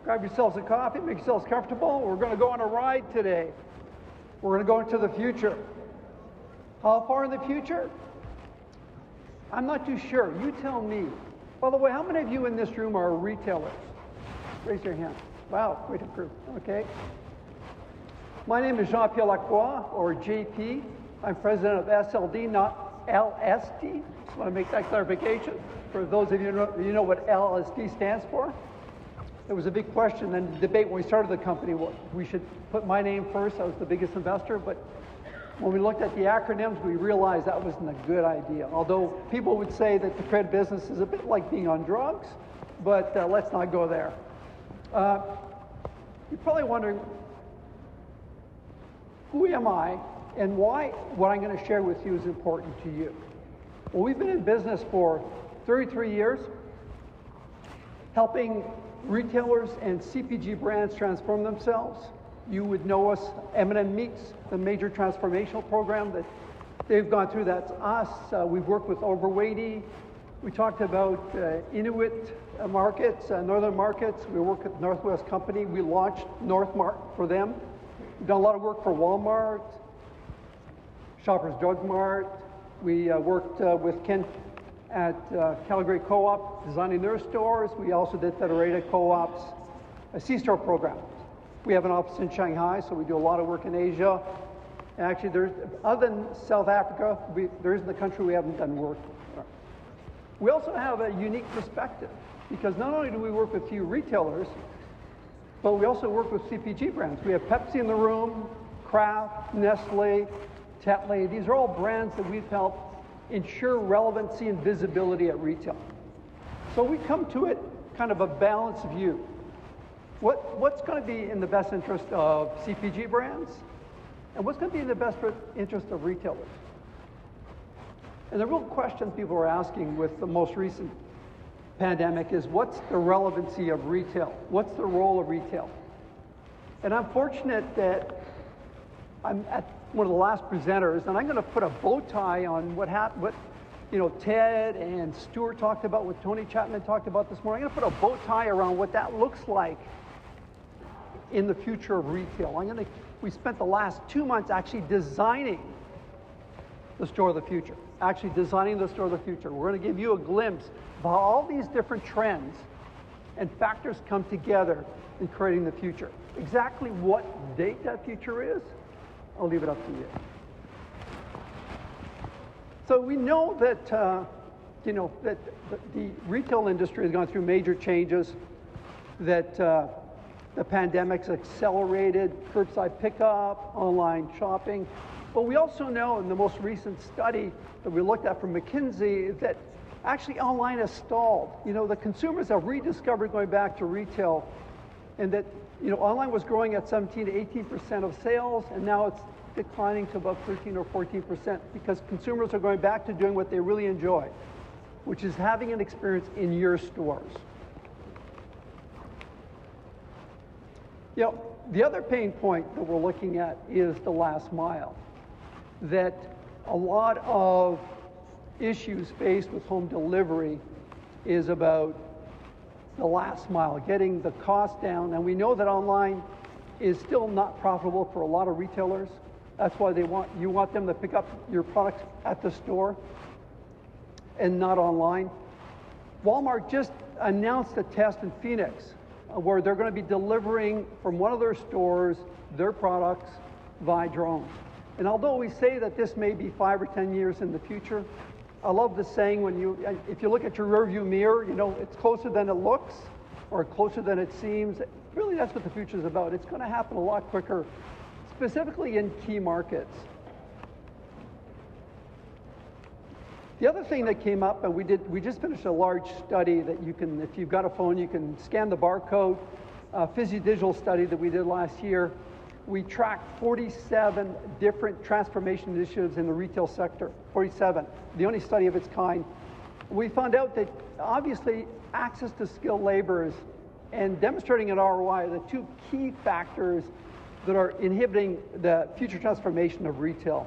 Grab yourselves a coffee, make yourselves comfortable. We're going to go on a ride today. We're going to go into the future. How far in the future? I'm not too sure. You tell me. By the way, how many of you in this room are retailers? Raise your hand. Wow, quite a crew. Okay. My name is Jean-Pierre Lacroix, or JP. I'm president of SLD, not LSD. Just want to make that clarification. For those of you who know what LSD stands for. There was a big question and debate when we started the company. We should put my name first. I was the biggest investor. But when we looked at the acronyms, we realized that wasn't a good idea. Although people would say that the credit business is a bit like being on drugs. But let's not go there. You're probably wondering, who am I and why what I'm going to share with you is important to you? Well, we've been in business for 33 years, helping retailers and CPG brands transform themselves. You would know us, M&M Meats, the major transformational program that they've gone through. That's us. We've worked with Overweighty. We talked about Inuit markets, northern markets. We work with Northwest Company. We launched Northmart for them. We've done a lot of work for Walmart, Shoppers Drug Mart. We worked with Ken at Calgary Co-op, designing their stores. We also did Federated Co-op's C-store program. We have an office in Shanghai, so we do a lot of work in Asia. Actually, other than South Africa, there isn't a country we haven't done work. We also have a unique perspective, because not only do we work with few retailers, but we also work with CPG brands. We have Pepsi in the room, Kraft, Nestle, Tetley. These are all brands that we've helped ensure relevancy and visibility at retail. So we come to it kind of a balanced view. What's going to be in the best interest of CPG brands, and what's going to be in the best interest of retailers? And the real question people are asking with the most recent pandemic is, what's the relevancy of retail? What's the role of retail? And I'm fortunate that I'm at one of the last presenters, and I'm going to put a bow tie on what Ted and Stuart talked about, what Tony Chapman talked about this morning. I'm going to put a bow tie around what that looks like in the future of retail. We spent the last 2 months actually designing the store of the future. We're going to give you a glimpse of how all these different trends and factors come together in creating the future. Exactly what date that future is, I'll leave it up to you. So we know that that the retail industry has gone through major changes, that the pandemic's accelerated curbside pickup, online shopping. But we also know in the most recent study that we looked at from McKinsey that actually online has stalled. The consumers have rediscovered going back to retail, and that online was growing at 17 to 18% of sales, and now it's declining to about 13 or 14% because consumers are going back to doing what they really enjoy, which is having an experience in your stores. The other pain point that we're looking at is the last mile. That a lot of issues faced with home delivery is about the last mile, getting the cost down. And we know that online is still not profitable for a lot of retailers. That's why you want them to pick up your products at the store and not online. Walmart just announced a test in Phoenix where they're going to be delivering from one of their stores their products via drones. And although we say that this may be 5 or 10 years in the future, I love the saying if you look at your rearview mirror, it's closer than it looks or closer than it seems. Really, that's what the future is about. It's going to happen a lot quicker, specifically in key markets. The other thing that came up, and we just finished a large study that you can, if you've got a phone, you can scan the barcode, Physi-digital study that we did last year. We tracked 47 different transformation initiatives in the retail sector, 47, the only study of its kind. We found out that obviously access to skilled laborers and demonstrating an ROI are the two key factors that are inhibiting the future transformation of retail.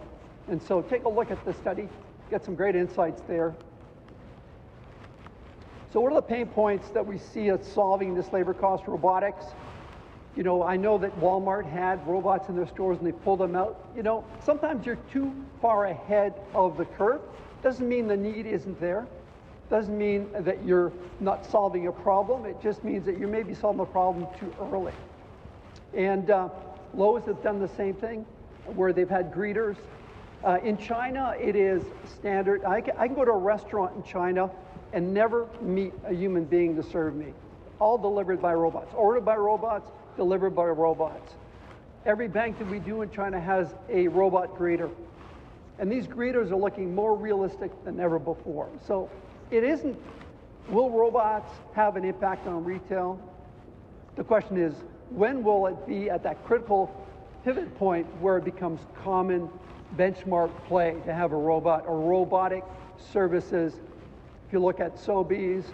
And so take a look at the study, get some great insights there. So what are the pain points that we see as solving this labor cost? Robotics. You know, I know that Walmart had robots in their stores and they pulled them out. You know, sometimes you're too far ahead of the curve. Doesn't mean the need isn't there. Doesn't mean that you're not solving a problem. It just means that you may be solving a problem too early. And Lowe's has done the same thing, where they've had greeters. In China, it is standard. I can go to a restaurant in China and never meet a human being to serve me. All delivered by robots, ordered by robots, delivered by robots. Every bank that we do in China has a robot greeter. And these greeters are looking more realistic than ever before. So it isn't, will robots have an impact on retail? The question is, when will it be at that critical pivot point where it becomes common benchmark play to have a robot or robotic services? If you look at Sobeys,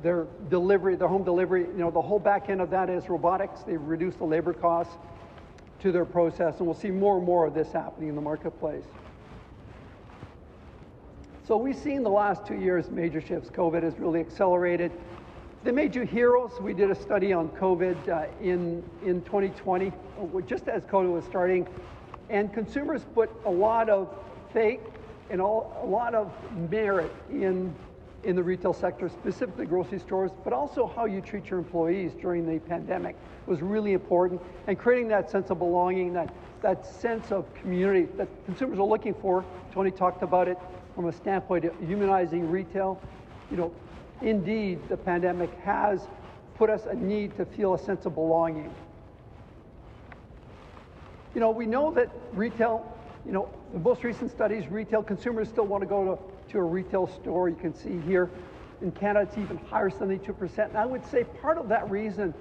their delivery, their home delivery, you know, the whole back end of that is robotics. They've reduced the labor costs to their process, and we'll see more and more of this happening in the marketplace. So we've seen the last 2 years major shifts. COVID has really accelerated. The major heroes, we did a study on COVID in 2020, just as COVID was starting, and consumers put a lot of faith and a lot of merit in the retail sector, specifically grocery stores, but also how you treat your employees during the pandemic was really important, and creating that sense of belonging, that sense of community that consumers are looking for. Tony talked about it from a standpoint of humanizing retail. You know, indeed, the pandemic has put us a need to feel a sense of belonging. You know, we know that retail, you know, the most recent studies, retail consumers still want to go to a retail store. You can see here in Canada, it's even higher, 72%. And I would say part of that reason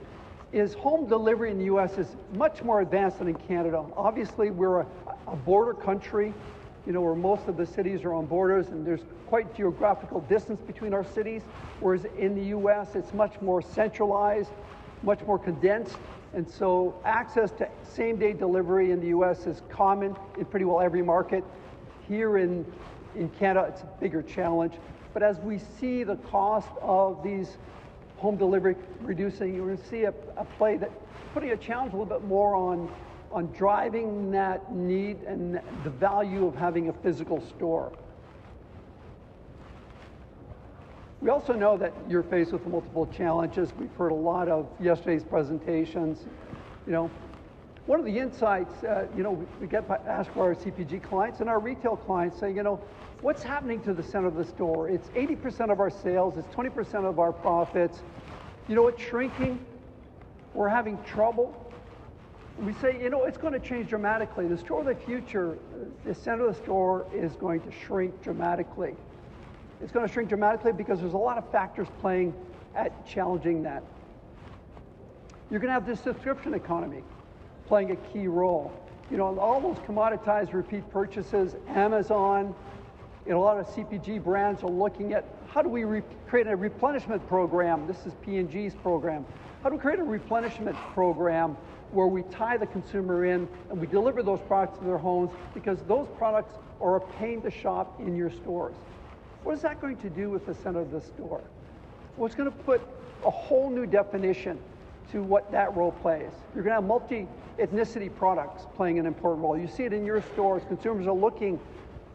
is home delivery in the US is much more advanced than in Canada. Obviously, we're a border country, you know, where most of the cities are on borders, and there's quite geographical distance between our cities, whereas in the US, it's much more centralized, much more condensed. And so access to same-day delivery in the US is common in pretty well every market. Here in Canada, it's a bigger challenge. But as we see the cost of these home delivery reducing, you're going to see a play that putting a challenge a little bit more on driving that need and the value of having a physical store. We also know that you're faced with multiple challenges. We've heard a lot of yesterday's presentations. You know, one of the insights, you know, we get asked by our CPG clients and our retail clients saying, you know, what's happening to the center of the store? It's 80% of our sales, it's 20% of our profits. You know, it's shrinking. We're having trouble. We say, you know, it's going to change dramatically. The store of the future, the center of the store is going to shrink dramatically. It's going to shrink dramatically because there's a lot of factors playing at challenging that. You're going to have this subscription economy playing a key role. You know, all those commoditized repeat purchases, Amazon, you know, a lot of CPG brands are looking at how do we create a replenishment program. This is P&G's program. How do we create a replenishment program where we tie the consumer in and we deliver those products to their homes, because those products are a pain to shop in your stores. What is that going to do with the center of the store? Well, it's going to put a whole new definition to what that role plays. You're going to have multi-ethnicity products playing an important role. You see it in your stores. Consumers are looking,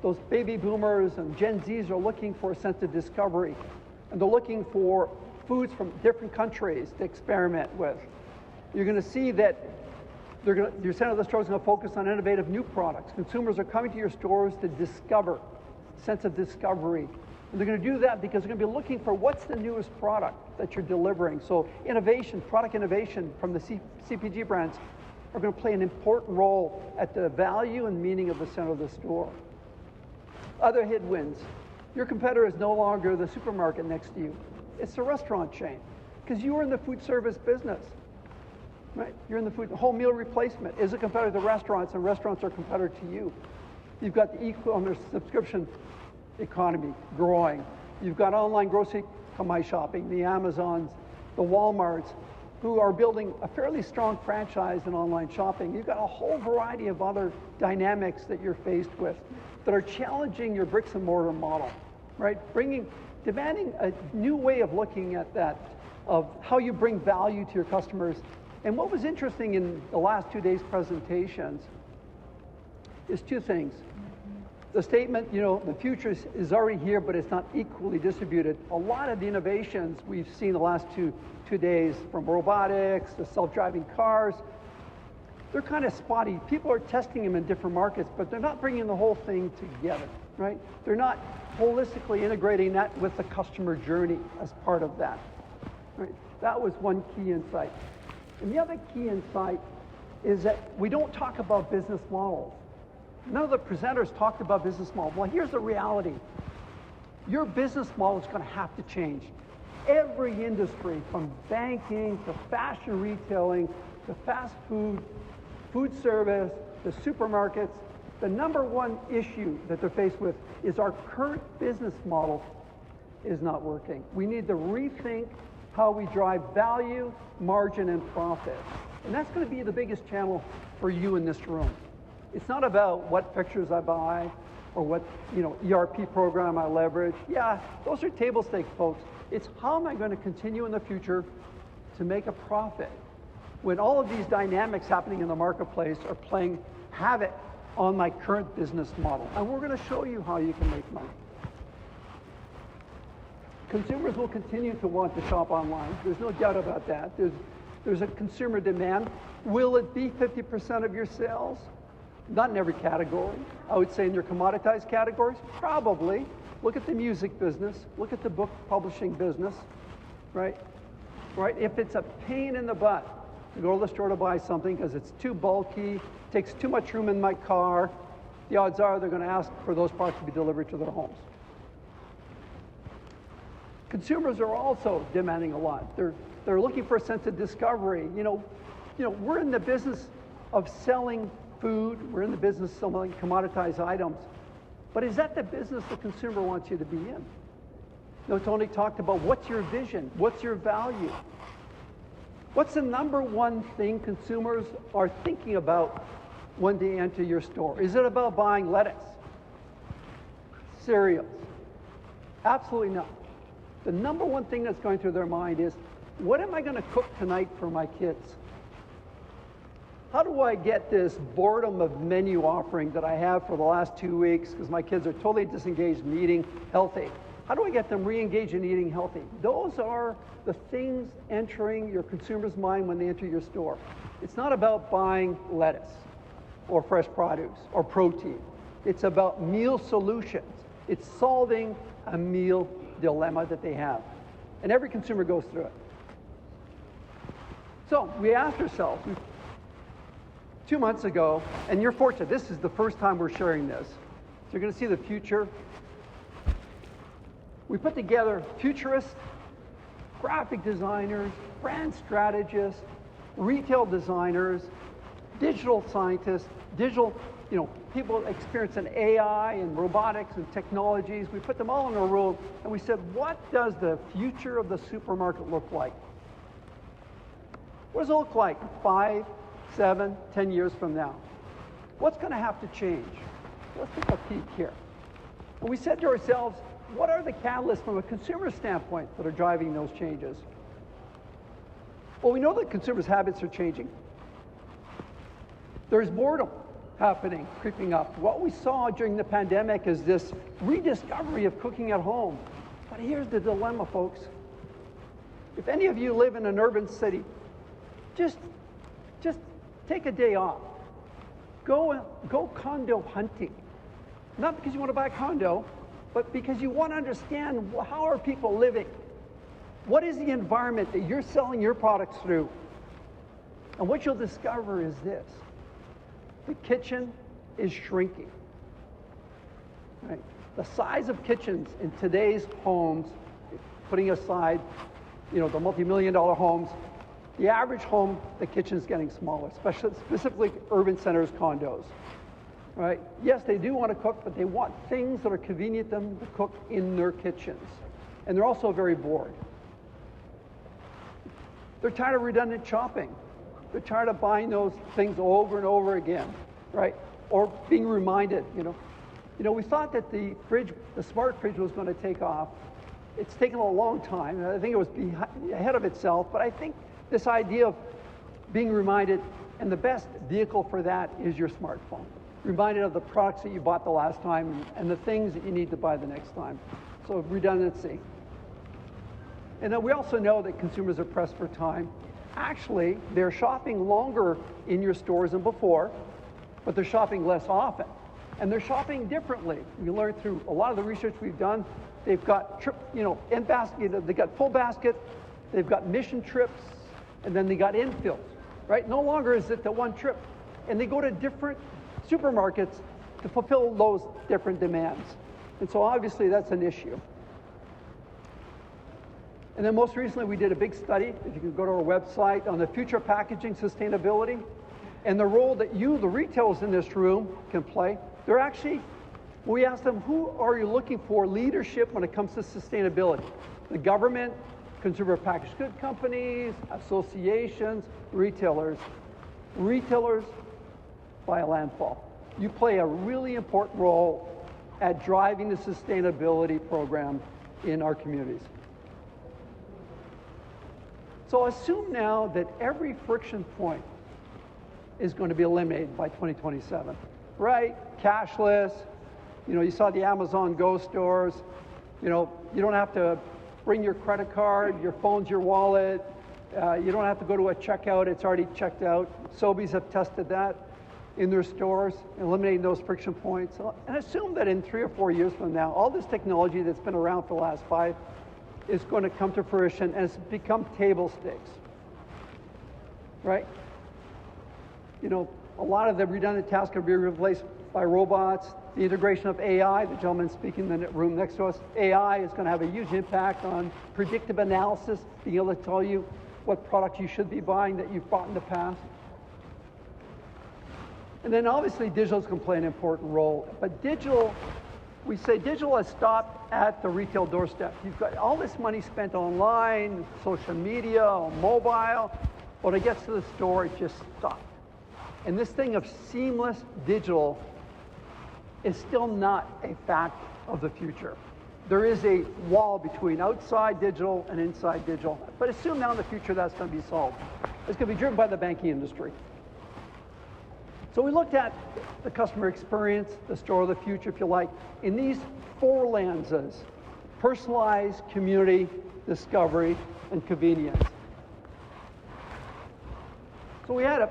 those baby boomers and Gen Zs are looking for a sense of discovery. And they're looking for foods from different countries to experiment with. You're going to see that your center of the store is going to focus on innovative new products. Consumers are coming to your stores to discover, sense of discovery. And they're going to do that because they're going to be looking for what's the newest product that you're delivering. So innovation, product innovation from the CPG brands are going to play an important role at the value and meaning of the center of the store. Other headwinds. Your competitor is no longer the supermarket next to you. It's the restaurant chain, because you are in the food service business. Right? You're in the food, whole meal replacement is a competitor to restaurants, and restaurants are a competitor to you. You've got the e-commerce subscription economy growing. You've got online grocery shopping, the Amazons, the Walmarts, who are building a fairly strong franchise in online shopping. You've got a whole variety of other dynamics that you're faced with that are challenging your bricks and mortar model, right? Bringing demanding a new way of looking at that, of how you bring value to your customers. And what was interesting in the last 2 days' presentations is two things. The statement, the future is already here, but it's not equally distributed. A lot of the innovations we've seen the last two days, from robotics to self-driving cars, they're kind of spotty. People are testing them in different markets, but they're not bringing the whole thing together, right? They're not holistically integrating that with the customer journey as part of that, right? That was one key insight. And the other key insight is that we don't talk about business models. None of the presenters talked about business models. Well, here's the reality. Your business model is going to have to change. Every industry, from banking to fashion retailing to fast food, food service, the supermarkets, the number one issue that they're faced with is our current business model is not working. We need to rethink how we drive value, margin, and profit. And that's going to be the biggest channel for you in this room. It's not about what pictures I buy or what ERP program I leverage. Yeah, those are table stakes, folks. It's how am I going to continue in the future to make a profit when all of these dynamics happening in the marketplace are playing havoc on my current business model. And we're going to show you how you can make money. Consumers will continue to want to shop online. There's no doubt about that. There's a consumer demand. Will it be 50% of your sales? Not in every category. I would say in your commoditized categories, probably. Look at the music business. Look at the book publishing business, right? If it's a pain in the butt to go to the store to buy something because it's too bulky, takes too much room in my car, the odds are they're going to ask for those parts to be delivered to their homes. Consumers are also demanding a lot. They're looking for a sense of discovery. We're in the business of selling food. We're in the business of selling commoditized items. But is that the business the consumer wants you to be in? Tony talked about what's your vision? What's your value? What's the number one thing consumers are thinking about when they enter your store? Is it about buying lettuce? Cereals? Absolutely not. The number one thing that's going through their mind is, what am I going to cook tonight for my kids? How do I get this boredom of menu offering that I have for the last 2 weeks because my kids are totally disengaged in eating healthy? How do I get them re-engaged in eating healthy? Those are the things entering your consumer's mind when they enter your store. It's not about buying lettuce or fresh produce or protein. It's about meal solutions. It's solving a meal dilemma that they have. And every consumer goes through it. So we asked ourselves, 2 months ago, and you're fortunate, this is the first time we're sharing this. So you're going to see the future. We put together futurists, graphic designers, brand strategists, retail designers, digital scientists, people experiencing AI and robotics and technologies. We put them all in a room and we said, what does the future of the supermarket look like? What does it look like 5, 7, 10 years from now? What's going to have to change? Let's take a peek here. And we said to ourselves, what are the catalysts from a consumer standpoint that are driving those changes? Well, we know that consumers' habits are changing. There's boredom happening, creeping up. What we saw during the pandemic is this rediscovery of cooking at home. But here's the dilemma, folks. If any of you live in an urban city, just take a day off. Go condo hunting. Not because you want to buy a condo, but because you want to understand how are people living. What is the environment that you're selling your products through? And what you'll discover is this. The kitchen is shrinking. Right? The size of kitchens in today's homes, putting aside, the multi-million-dollar homes, the average home, the kitchen's getting smaller, specifically urban centers, condos. Right? Yes, they do want to cook, but they want things that are convenient to them to cook in their kitchens. And they're also very bored. They're tired of redundant shopping. They're tired of buying those things over and over again, right? Or being reminded, we thought that the smart fridge was going to take off it's taken a long time. I think it was ahead of itself, but I think this idea of being reminded, and the best vehicle for that is your smartphone. Reminded of the products that you bought the last time and the things that you need to buy the next time. So redundancy. And then we also know that consumers are pressed for time. Actually, they're shopping longer in your stores than before, but they're shopping less often. And they're shopping differently. We learned through a lot of the research we've done, they've got they've got full basket, they've got mission trips, and then they got infills, right? No longer is it the one trip. And they go to different supermarkets to fulfill those different demands. And so obviously that's an issue. And then most recently we did a big study, if you can go to our website, on the future of packaging sustainability and the role that you, the retailers in this room, can play. We asked them, who are you looking for leadership when it comes to sustainability? The government, consumer packaged good companies, associations, retailers. Retailers by a landfall. You play a really important role at driving the sustainability program in our communities. So assume now that every friction point is going to be eliminated by 2027, right? Cashless, you saw the Amazon Go stores, you don't have to bring your credit card, your phone's your wallet, you don't have to go to a checkout, it's already checked out. Sobeys have tested that in their stores, eliminating those friction points. And assume that in 3 or 4 years from now, all this technology that's been around for the last 5 is going to come to fruition and it's become table stakes, right? A lot of the redundant tasks can be replaced by robots. The integration of AI, the gentleman speaking in the room next to us, AI is going to have a huge impact on predictive analysis, being able to tell you what product you should be buying that you've bought in the past. And then obviously digital is going to play an important role. But we say digital has stopped at the retail doorstep. You've got all this money spent online, social media, on mobile. When it gets to the store, it just stops. And this thing of seamless digital is still not a fact of the future. There is a wall between outside digital and inside digital. But assume now in the future that's going to be solved. It's going to be driven by the banking industry. So we looked at the customer experience, the store of the future, if you like, in these 4 lenses: personalized, community, discovery, and convenience. So we had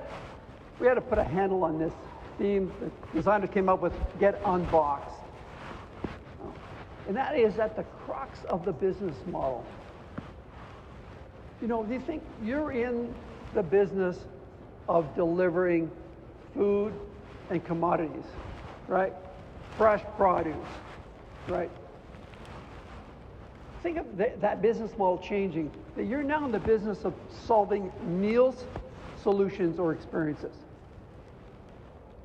to put a handle on this theme. The designer came up with Get Unboxed. And that is at the crux of the business model. Do you think you're in the business of delivering food and commodities, right? Fresh produce, right? Think of that business model changing, that you're now in the business of solving meals, solutions, or experiences.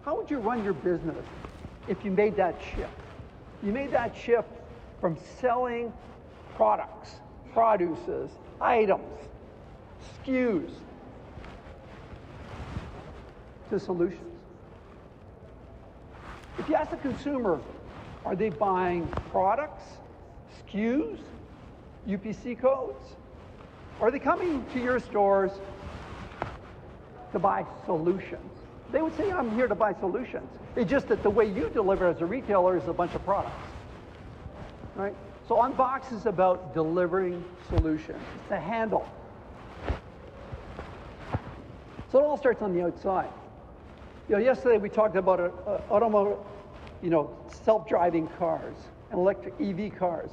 How would you run your business if you made that shift? You made that shift from selling products, produces, items, SKUs, to solutions. If you ask the consumer, are they buying products, SKUs, UPC codes? Or are they coming to your stores to buy solutions? They would say, I'm here to buy solutions. It's just that the way you deliver as a retailer is a bunch of products, right? So Unbox is about delivering solutions. It's the handle. So it all starts on the outside. Yesterday we talked about self-driving cars and electric EV cars.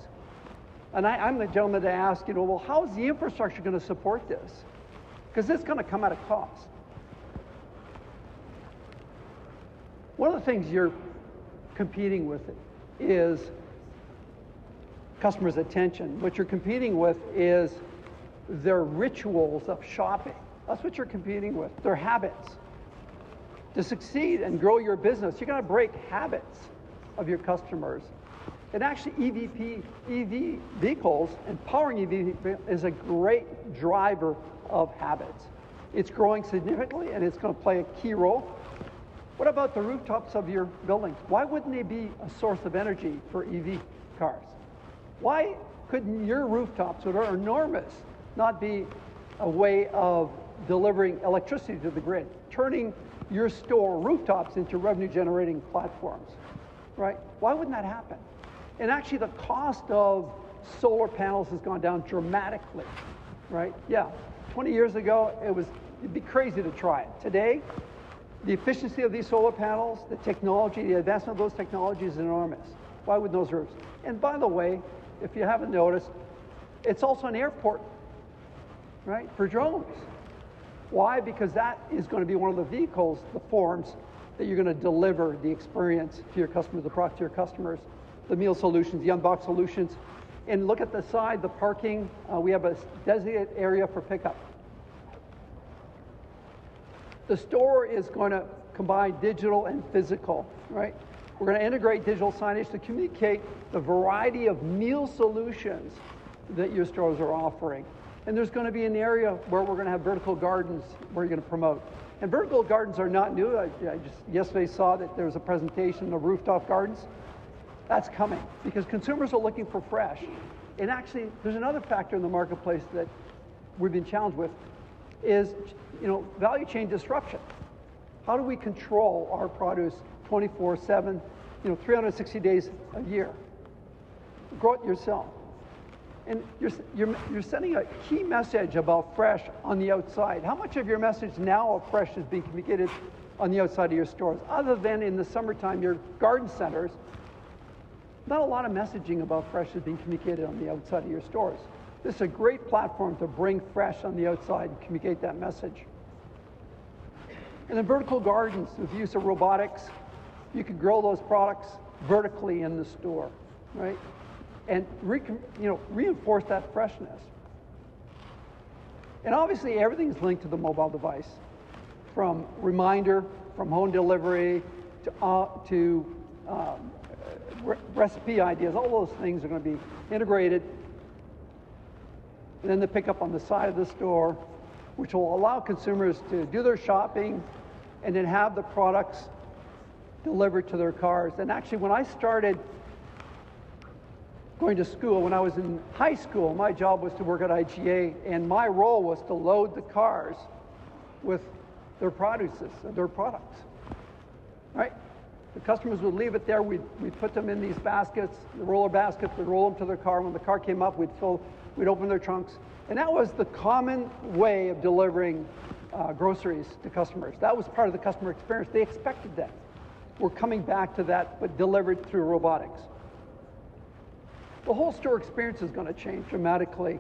And I'm the gentleman to ask, well, how is the infrastructure going to support this? Because it's going to come at a cost. One of the things you're competing with is customers' attention. What you're competing with is their rituals of shopping. That's what you're competing with, their habits. To succeed and grow your business, you're going to break habits of your customers. And actually, EV vehicles and powering EV is a great driver of habits. It's growing significantly, and it's going to play a key role. What about the rooftops of your buildings? Why wouldn't they be a source of energy for EV cars? Why Couldn't your rooftops, that are enormous, not be a way of delivering electricity to the grid, turning your store rooftops into revenue-generating platforms, right? Why wouldn't that happen? And actually, the cost of solar panels has gone down dramatically, right? Yeah, 20 years ago, it'd be crazy to try it. Today, the efficiency of these solar panels, the technology, the advancement of those technologies is enormous. Why would those roofs? And by the way, if you haven't noticed, it's also an airport, right, for drones. Why? Because that is going to be one of the vehicles, the forms, that you're going to deliver the experience to your customers, the product to your customers, the meal solutions, the unboxed solutions. And look at the side, the parking. We have a designated area for pickup. The store is going to combine digital and physical, right? We're going to integrate digital signage to communicate the variety of meal solutions that your stores are offering. And there's going to be an area where we're going to have vertical gardens where you're going to promote. And vertical gardens are not new. I just yesterday saw that there was a presentation of rooftop gardens. That's coming because consumers are looking for fresh. And actually, there's another factor in the marketplace that we've been challenged with is, value chain disruption. How do we control our produce 24/7, 360 days a year? Grow it yourself. And you're sending a key message about fresh on the outside. How much of your message now of fresh is being communicated on the outside of your stores? Other than in the summertime, your garden centers, not a lot of messaging about fresh is being communicated on the outside of your stores. This is a great platform to bring fresh on the outside and communicate that message. And then vertical gardens, with the use of robotics, you can grow those products vertically in the store, right? And reinforce that freshness. And obviously, everything's linked to the mobile device, from reminder, from home delivery, to recipe ideas. All those things are going to be integrated. And then the pickup on the side of the store, which will allow consumers to do their shopping and then have the products delivered to their cars. And actually, when I started going to school, when I was in high school, my job was to work at IGA, and my role was to load the cars with their produces, their products, right? The customers would leave it there. We'd put them in these baskets, the roller baskets. We'd roll them to their car. When the car came up, we'd open their trunks. And that was the common way of delivering groceries to customers. That was part of the customer experience. They expected that. We're coming back to that, but delivered through robotics. The whole store experience is going to change dramatically.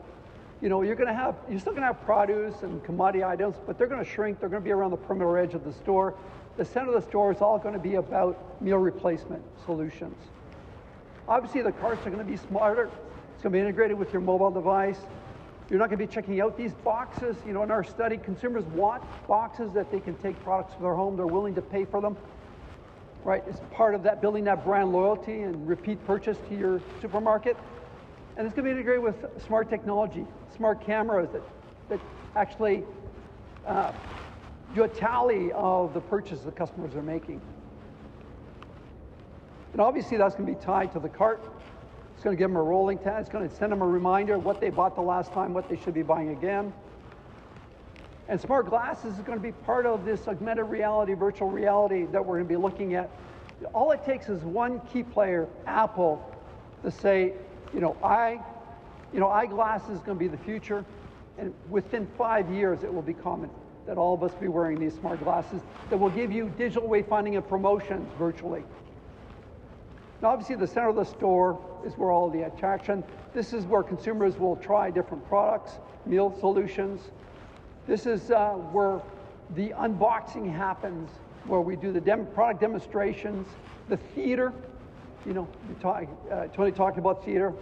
You're still going to have produce and commodity items, but they're going to shrink. They're going to be around the perimeter edge of the store. The center of the store is all going to be about meal replacement solutions. Obviously, the carts are going to be smarter. It's going to be integrated with your mobile device. You're not going to be checking out these boxes. In our study, consumers want boxes that they can take products to their home. They're willing to pay for them. Right, it's part of that, building that brand loyalty and repeat purchase to your supermarket. And it's going to be integrated with smart technology, smart cameras that actually do a tally of the purchases the customers are making. And obviously that's going to be tied to the cart. It's going to give them a rolling tag. It's going to send them a reminder of what they bought the last time, what they should be buying again. And smart glasses is going to be part of this augmented reality, virtual reality that we're going to be looking at. All it takes is one key player, Apple, to say, eyeglasses is going to be the future, and within 5 years it will be common that all of us be wearing these smart glasses that will give you digital wayfinding and promotions virtually. Now, obviously, the center of the store is where all the attraction. This is where consumers will try different products, meal solutions. This is where the unboxing happens, where we do the product demonstrations, the theater. Tony talked about theater.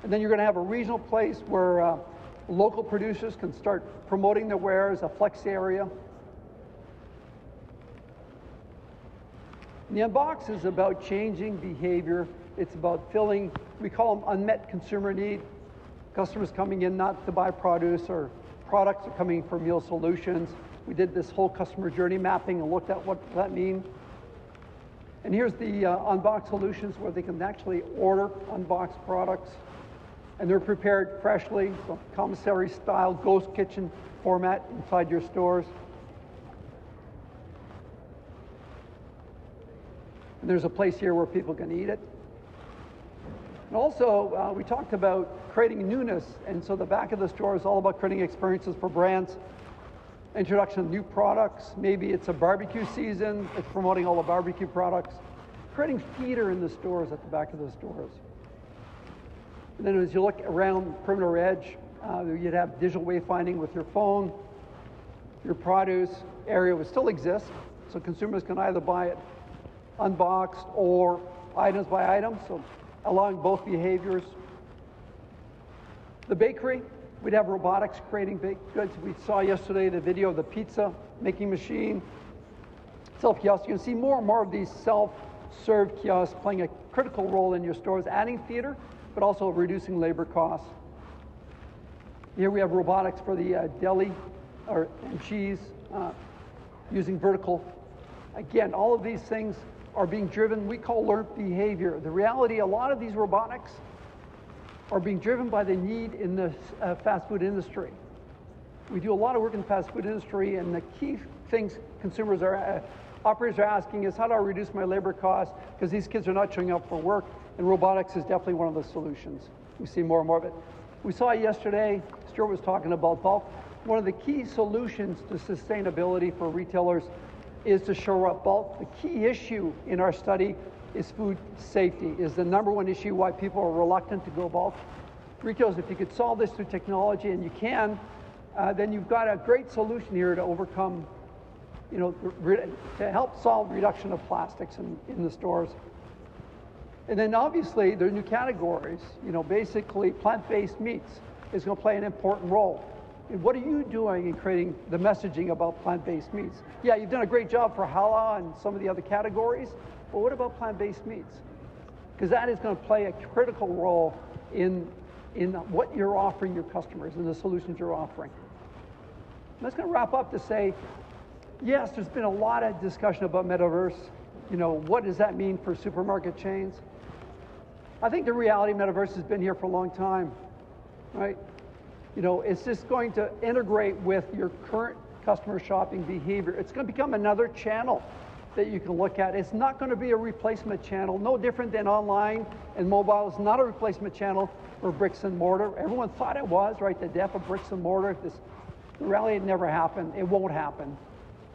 And then you're going to have a regional place where local producers can start promoting their wares, a flex area. And the unbox is about changing behavior. It's about filling, we call them unmet consumer need. Customers coming in not to buy produce, or products are coming for meal solutions. We did this whole customer journey mapping and looked at what that means. And here's the unboxed solutions where they can actually order unboxed products, and they're prepared freshly, so commissary style, ghost kitchen format inside your stores. And there's a place here where people can eat it. And also, we talked about creating newness, and so the back of the store is all about creating experiences for brands, introduction of new products. Maybe it's a barbecue season, it's promoting all the barbecue products, creating theater in the stores at the back of the stores. And then as you look around perimeter edge, you'd have digital wayfinding with your phone. Your produce area would still exist, so consumers can either buy it unboxed or items by items, so allowing both behaviors. The bakery, we'd have robotics creating baked goods. We saw yesterday the video of the pizza making machine, self-kiosk. You can see more and more of these self-serve kiosks playing a critical role in your stores, adding theater, but also reducing labor costs. Here we have robotics for the deli and cheese using vertical. Again, all of these things are being driven, we call learned behavior. The reality, a lot of these robotics are being driven by the need in the fast food industry. We do a lot of work in the fast food industry, and the key things operators are asking is, how do I reduce my labor costs? Because these kids are not showing up for work, and robotics is definitely one of the solutions. We see more and more of it. We saw yesterday, Stuart was talking about bulk. One of the key solutions to sustainability for retailers is to shore up bulk. The key issue in our study is food safety, is the number one issue why people are reluctant to go bulk. Retailers, if you could solve this through technology, and you can, then you've got a great solution here to overcome, to help solve reduction of plastics in the stores. And then obviously there are new categories. Basically plant-based meats is going to play an important role. And what are you doing in creating the messaging about plant-based meats? Yeah, you've done a great job for halal and some of the other categories, but what about plant-based meats? Because that is going to play a critical role in what you're offering your customers and the solutions you're offering. And that's going to wrap up to say, yes, there's been a lot of discussion about metaverse. What does that mean for supermarket chains? I think the reality metaverse has been here for a long time, right? It's just going to integrate with your current customer shopping behavior. It's going to become another channel that you can look at. It's not going to be a replacement channel, no different than online and mobile. It's not a replacement channel for bricks and mortar. Everyone thought it was, right? The death of bricks and mortar. The reality, it never happened. It won't happen.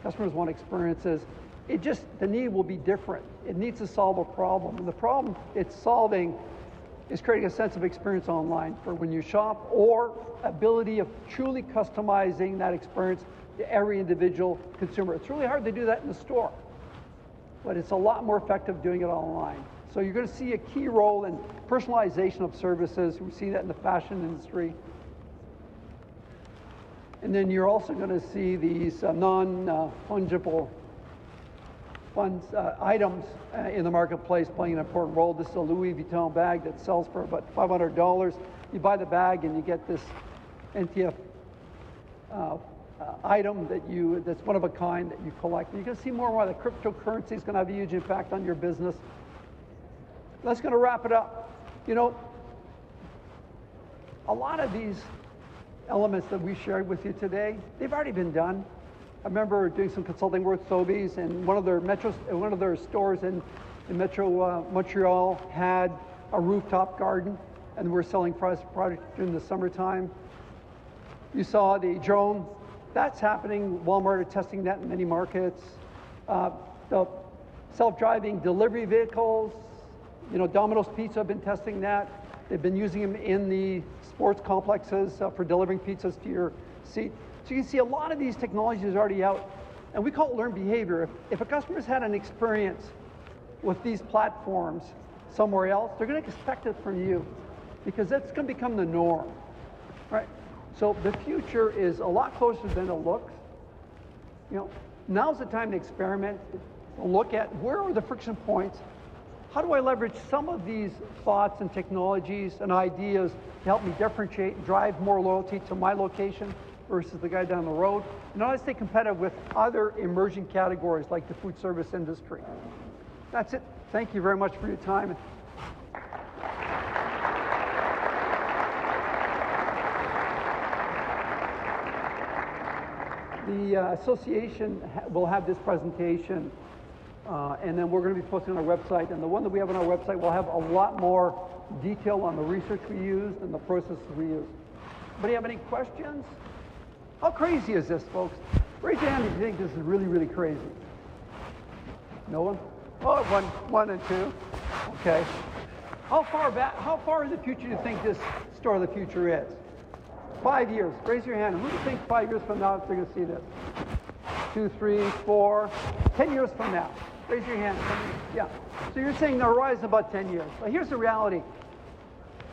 Customers want experiences. The need will be different. It needs to solve a problem. And the problem it's solving is creating a sense of experience online for when you shop, or ability of truly customizing that experience to every individual consumer. It's really hard to do that in the store, but it's a lot more effective doing it online. So you're going to see a key role in personalization of services. We see that in the fashion industry. And then you're also going to see these non-fungible funds, items in the marketplace playing an important role. This is a Louis Vuitton bag that sells for about $500. You buy the bag and you get this NTF item that's one of a kind that you collect. And you're going to see more and more that cryptocurrency is going to have a huge impact on your business. That's going to wrap it up. A lot of these elements that we shared with you today, they've already been done. I remember doing some consulting work with Sobeys, and one of their stores in Metro Montreal had a rooftop garden, and we're selling products during the summertime. You saw the drone. That's happening. Walmart are testing that in many markets. The self-driving delivery vehicles, Domino's Pizza have been testing that. They've been using them in the sports complexes for delivering pizzas to your seat. So you can see a lot of these technologies are already out, and we call it learned behavior. If a customer's had an experience with these platforms somewhere else, they're going to expect it from you, because that's going to become the norm, right? So the future is a lot closer than it looks. Now's the time to experiment, look at where are the friction points. How do I leverage some of these thoughts and technologies and ideas to help me differentiate, drive more loyalty to my location versus the guy down the road, and I stay competitive with other emerging categories like the food service industry. That's it. Thank you very much for your time. The association will have this presentation, and then we're going to be posting on our website. And the one that we have on our website will have a lot more detail on the research we used and the processes we used. Anybody have any questions? How crazy is this, folks? Raise your hand if you think this is really, really crazy. No one? Oh, one and two. Okay. How far in the future do you think this store of the future is? 5 years. Raise your hand. Who do you think 5 years from now they're going to see this? 2, 3, 4, 10 years from now. Raise your hand. Yeah. So you're saying the horizon about 10 years. But here's the reality.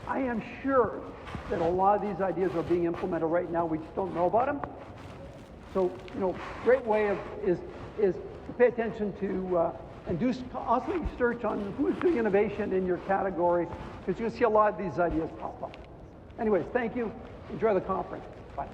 I am sure that a lot of these ideas are being implemented right now. We just don't know about them. So, great way is to pay attention to and do also research on who is doing innovation in your category, because you'll see a lot of these ideas pop up. Anyways, thank you. Enjoy the conference. Bye.